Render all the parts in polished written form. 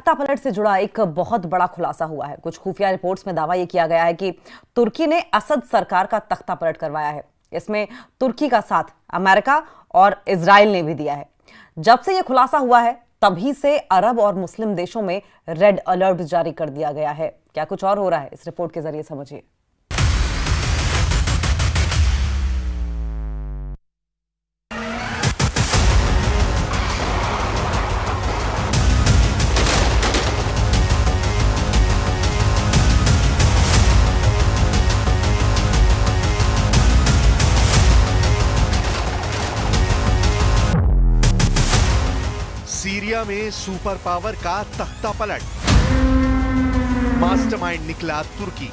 तख्तापलट से जुड़ा एक बहुत बड़ा खुलासा हुआ है। कुछ खुफिया रिपोर्ट्स में दावा यह किया गया है कि तुर्की ने असद सरकार का तख्तापलट करवाया है। इसमें तुर्की का साथ अमेरिका और इजराइल ने भी दिया है। जब से यह खुलासा हुआ है तभी से अरब और मुस्लिम देशों में रेड अलर्ट जारी कर दिया गया है। क्या कुछ और हो रहा है, इस रिपोर्ट के जरिए समझिए। सीरिया में सुपर पावर का तख्ता पलट, मास्टरमाइंड निकला तुर्की।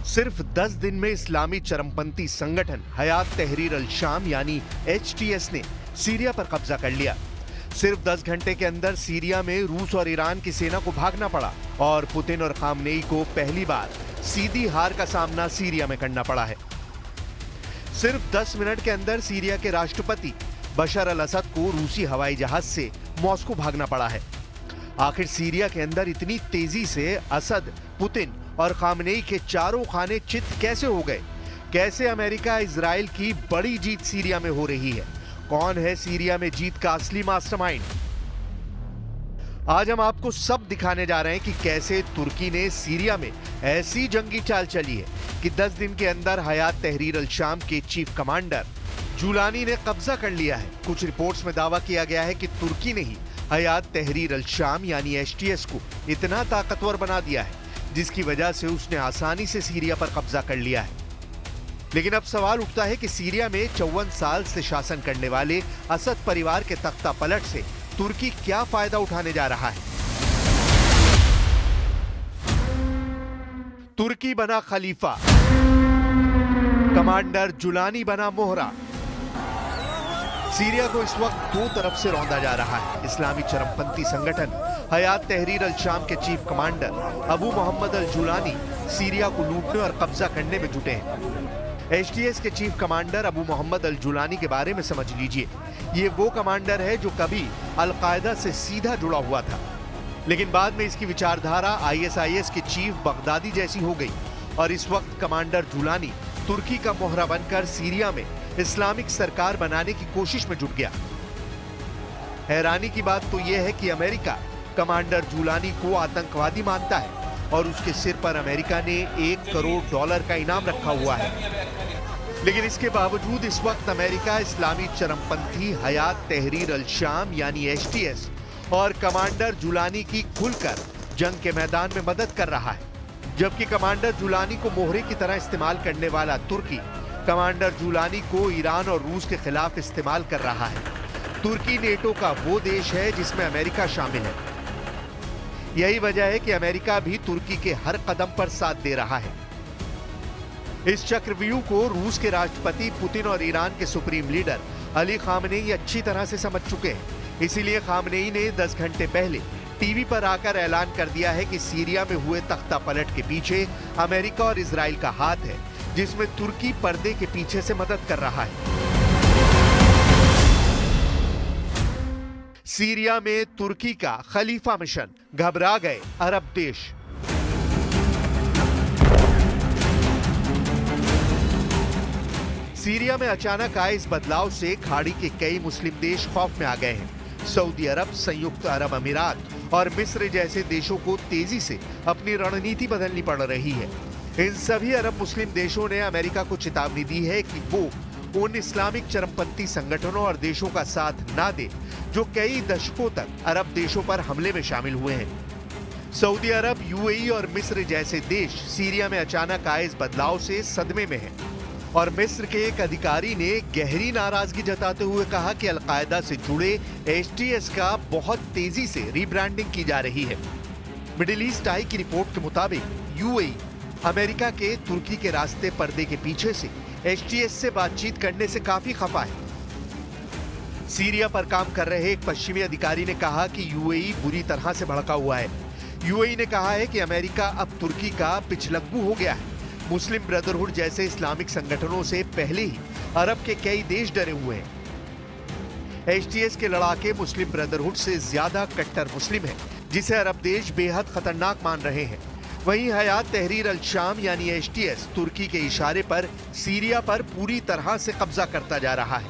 सिर्फ 10 दिन में इस्लामी चरमपंथी संगठन हयात तहरीर अल शाम यानी HTS ने सीरिया पर कब्जा कर लिया। सिर्फ 10 घंटे के अंदर सीरिया में रूस और ईरान की सेना को भागना पड़ा और पुतिन और खामनेई को पहली बार सीधी हार का सामना सीरिया में करना पड़ा है। सिर्फ 10 मिनट के अंदर सीरिया के राष्ट्रपति बशर अल असद को रूसी हवाई जहाज से मॉस्को भागना पड़ा है। आखिर सीरिया के अंदर इतनी तेजी से असद, पुतिन और खामनेई के चारों खाने चित कैसे हो गए? कैसे अमेरिका इजराइल की बड़ी जीत सीरिया में हो रही है? कौन है सीरिया में जीत का असली मास्टरमाइंड? आज हम आपको सब दिखाने जा रहे हैं कि कैसे तुर्की ने सीरिया में ऐसी जंगी चाल चली है कि 10 दिन के अंदर हयात तहरीर अल शाम के चीफ कमांडर जुलानी ने कब्जा कर लिया है। कुछ रिपोर्ट्स में दावा किया गया है कि तुर्की ने ही हयात तहरीर अल शाम यानी HTS को इतना ताकतवर बना दिया है जिसकी वजह से उसने आसानी से सीरिया पर कब्जा कर लिया है। लेकिन अब सवाल उठता है कि सीरिया में 54 साल से शासन करने वाले असद परिवार के तख्ता पलट से तुर्की क्या फायदा उठाने जा रहा है? तुर्की बना खलीफा, कमांडर जुलानी बना मोहरा। सीरिया को इस वक्त दो तरफ से रौंदा जा रहा है। इस्लामी चरमपंथी संगठन हयात तहरीर अल शाम के चीफ कमांडर अबू मोहम्मद अल जुलानी सीरिया को लूटने और कब्जा करने में जुटे हैं। HTS के चीफ कमांडर अबू मोहम्मद अल जुलानी के बारे में समझ लीजिए। ये वो कमांडर है जो कभी अल-कायदा से सीधा जुड़ा हुआ था, लेकिन बाद में इसकी विचारधारा ISIS के चीफ बगदादी जैसी हो गई और इस वक्त कमांडर जुलानी तुर्की का मोहरा बनकर सीरिया में इस्लामिक सरकार बनाने की कोशिश में जुट गया। हैरानी की बात तो यह है कि अमेरिका कमांडर जुलानी को आतंकवादी मानता है और उसके सिर पर अमेरिका ने $1 करोड़ का इनाम रखा हुआ है। लेकिन इसके बावजूद इस वक्त अमेरिका इस्लामी चरमपंथी हयात तहरीर अल शाम यानी HTS और कमांडर जुलानी की खुलकर जंग के मैदान में मदद कर रहा है, जबकि कमांडर जुलानी को मोहरे की तरह इस्तेमाल करने वाला तुर्की कमांडर जुलानी को ईरान और रूस के खिलाफ इस्तेमाल कर रहा है। तुर्की नेटो का वो देश है जिसमें अमेरिका शामिल है। यही वजह है कि अमेरिका भी तुर्की के हर कदम पर साथ दे रहा है। इस चक्रव्यूह को रूस के राष्ट्रपति पुतिन और ईरान के सुप्रीम लीडर अली खामनेई अच्छी तरह से समझ चुके हैं। इसीलिए खामनेई ने 10 घंटे पहले टीवी पर आकर ऐलान कर दिया है कि सीरिया में हुए तख्ता पलट के पीछे अमेरिका और इजराइल का हाथ है, जिसमें तुर्की पर्दे के पीछे से मदद कर रहा है। सीरिया में तुर्की का खलीफा मिशन, घबरा गए अरब देश। सीरिया में अचानक आए इस बदलाव से खाड़ी के कई मुस्लिम देश खौफ में आ गए हैं। सऊदी अरब, संयुक्त अरब अमीरात और मिस्र जैसे देशों को तेजी से अपनी रणनीति बदलनी पड़ रही है। इन सभी अरब मुस्लिम देशों ने अमेरिका को चेतावनी दी है कि वो उन इस्लामिक चरमपंथी संगठनों और देशों का साथ ना दे जो कई दशकों तक अरब देशों पर हमले में शामिल हुए हैं। सऊदी अरब, UAE और मिस्र जैसे देश सीरिया में अचानक आए इस बदलाव से सदमे में हैं और मिस्र के एक अधिकारी ने गहरी नाराजगी जताते हुए कहा कि अल-कायदा से जुड़े HTS का बहुत तेजी से रीब्रांडिंग की जा रही है। मिडिल ईस्ट आई की रिपोर्ट के मुताबिक UAE अमेरिका के तुर्की के रास्ते पर्दे के पीछे से HTS से बातचीत करने से काफी खफा है। सीरिया पर काम कर रहे एक पश्चिमी अधिकारी ने कहा कि UAE बुरी तरह से भड़का हुआ है। UAE ने कहा है कि अमेरिका अब तुर्की का पिछलग्गू हो गया है। मुस्लिम ब्रदरहुड जैसे इस्लामिक संगठनों से पहले ही अरब के कई देश डरे हुए हैं। एचटीएस के लड़ाके मुस्लिम ब्रदरहुड से ज्यादा कट्टर मुस्लिम हैं, जिसे अरब देश बेहद खतरनाक मान रहे हैं। वहीं हयात तहरीर अल शाम यानी एचटीएस तुर्की के इशारे पर सीरिया पर पूरी तरह से कब्जा करता जा रहा है।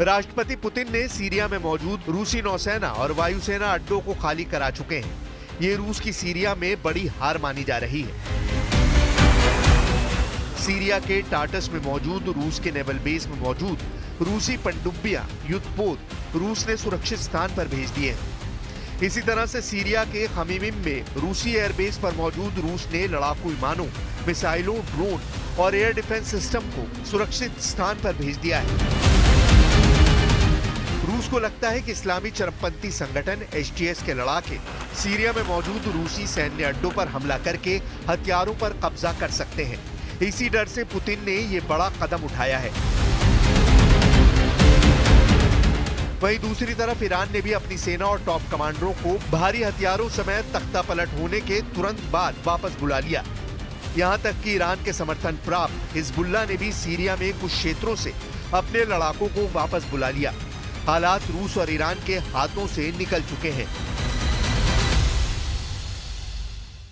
राष्ट्रपति पुतिन ने सीरिया में मौजूद रूसी नौसेना और वायुसेना अड्डों को खाली करा चुके हैं। ये रूस की सीरिया में बड़ी हार मानी जा रही है। सीरिया के टाटस में मौजूद रूस के नेवल बेस में मौजूद रूसी पनडुब्बियां, युद्धपोत रूस ने सुरक्षित स्थान पर भेज दिए हैं। इसी तरह से सीरिया के खमीमिम में रूसी एयरबेस पर मौजूद रूस ने लड़ाकू विमानों, मिसाइलों, ड्रोन और एयर डिफेंस सिस्टम को सुरक्षित स्थान पर भेज दिया है। रूस को लगता है कि इस्लामी चरमपंथी संगठन एचटीएस के लड़ाके सीरिया में मौजूद रूसी सैन्य अड्डों पर हमला करके हथियारों पर कब्जा कर सकते हैं। इसी डर से पुतिन ने ये बड़ा कदम उठाया है। वहीं दूसरी तरफ ईरान ने भी अपनी सेना और टॉप कमांडरों को भारी हथियारों समेत तख्ता पलट होने के तुरंत बाद वापस बुला लिया। यहां तक कि ईरान के समर्थन प्राप्त हिजबुल्लाह ने भी सीरिया में कुछ क्षेत्रों से अपने लड़ाकों को वापस बुला लिया। हालात रूस और ईरान के हाथों से निकल चुके हैं।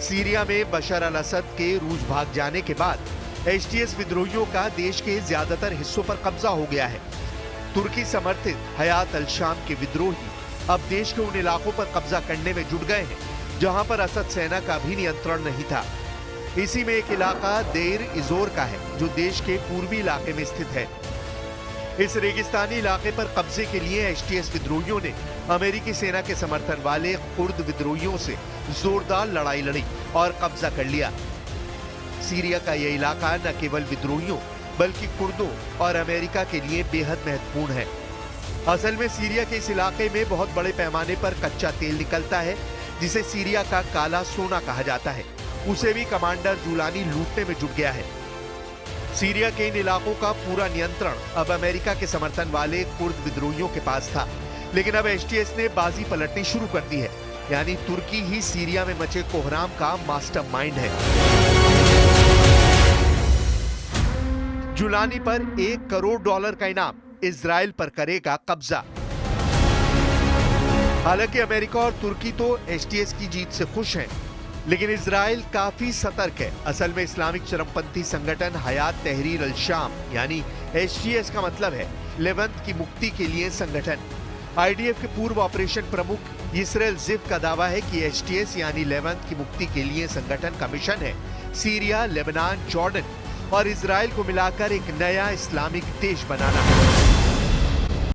सीरिया में बशर अल असद के रूस भाग जाने के बाद एचटीएस विद्रोहियों का देश के ज्यादातर हिस्सों पर कब्जा हो गया है। तुर्की समर्थित हयात अल शाम के विद्रोही अब देश के उन इलाकों पर कब्जा करने में जुट गए हैं जहां पर असद सेना का भी नियंत्रण नहीं था। इसी में एक इलाका देर इजोर का है जो देश के पूर्वी इलाके में स्थित है। इस रेगिस्तानी इलाके पर कब्जे के लिए एचटीएस विद्रोहियों ने अमेरिकी सेना के समर्थन वाले कुर्द विद्रोहियों से जोरदार लड़ाई लड़ी और कब्जा कर लिया। सीरिया का यह इलाका न केवल विद्रोहियों बल्कि कुर्दों और अमेरिका के लिए बेहद महत्वपूर्ण है। असल में सीरिया के इस इलाके में बहुत बड़े पैमाने पर कच्चा तेल निकलता है जिसे सीरिया का काला सोना कहा जाता है। उसे भी कमांडर जुलानी लूटने में जुट गया है। सीरिया के इन इलाकों का पूरा नियंत्रण अब अमेरिका के समर्थन वाले कुर्द विद्रोहियों के पास था, लेकिन अब एचटीएस ने बाजी पलटनी शुरू कर दी है। यानी तुर्की ही सीरिया में मचे कोहराम का मास्टरमाइंड है। जुलानी पर $1 करोड़ का इनाम, इजराइल पर करेगा कब्जा। हालांकि अमेरिका और तुर्की तो एचटीएस की जीत से खुश हैं, लेकिन इजराइल काफी सतर्क है। असल में इस्लामिक चरमपंथी संगठन हयात तहरीर अल शाम यानी एचटीएस का मतलब है लेवंत की मुक्ति के लिए संगठन। आईडीएफ के पूर्व ऑपरेशन प्रमुख इसराइल जिफ का दावा है कि एचटीएस यानी लेवंत की मुक्ति के लिए संगठन का मिशन है सीरिया, लेबनान, जॉर्डन और इजराइल को मिलाकर एक नया इस्लामिक देश बनाना।